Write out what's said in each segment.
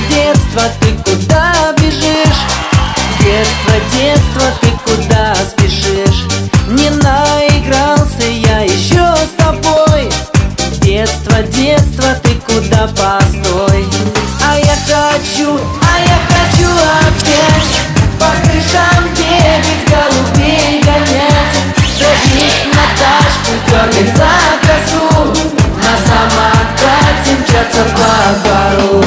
Детство, ты куда бежишь? Детство, ты куда спешишь? Не наигрался я еще с тобой. Детство, ты куда, постой? А я хочу опять по крышам бегать, голубей гонять, дразнить Наташку, дергать за косу, на самокате мчаться по двору.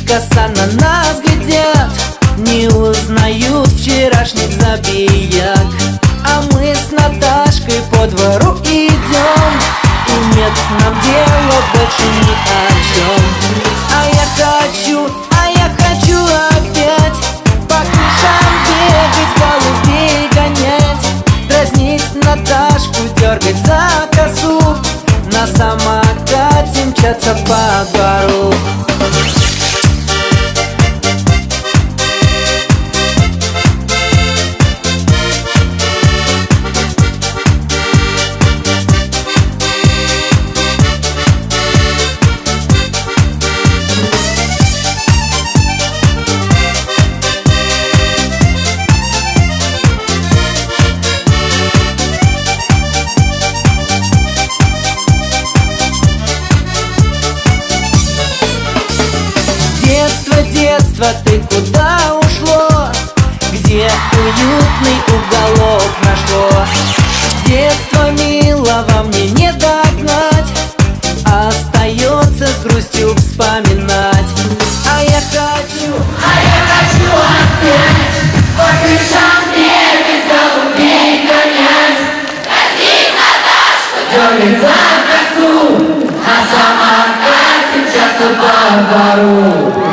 Коса на нас глядят, не узнают вчерашних забияк. А мы с Наташкой по двору идем, и нет нам дела больше ни о чем. А я хочу опять по крышам бегать, голубей гонять, дразнить Наташку, дергать за косу, на самокате мчаться по двору. Детство, ты куда ушло? Где уютный уголок нашло? Детство милого мне не догнать, остается с грустью вспоминать. А я хочу опять по крышам бегать, голубей гонять, дразнить Наташку, дергать за косу, на самокате мчаться по двору.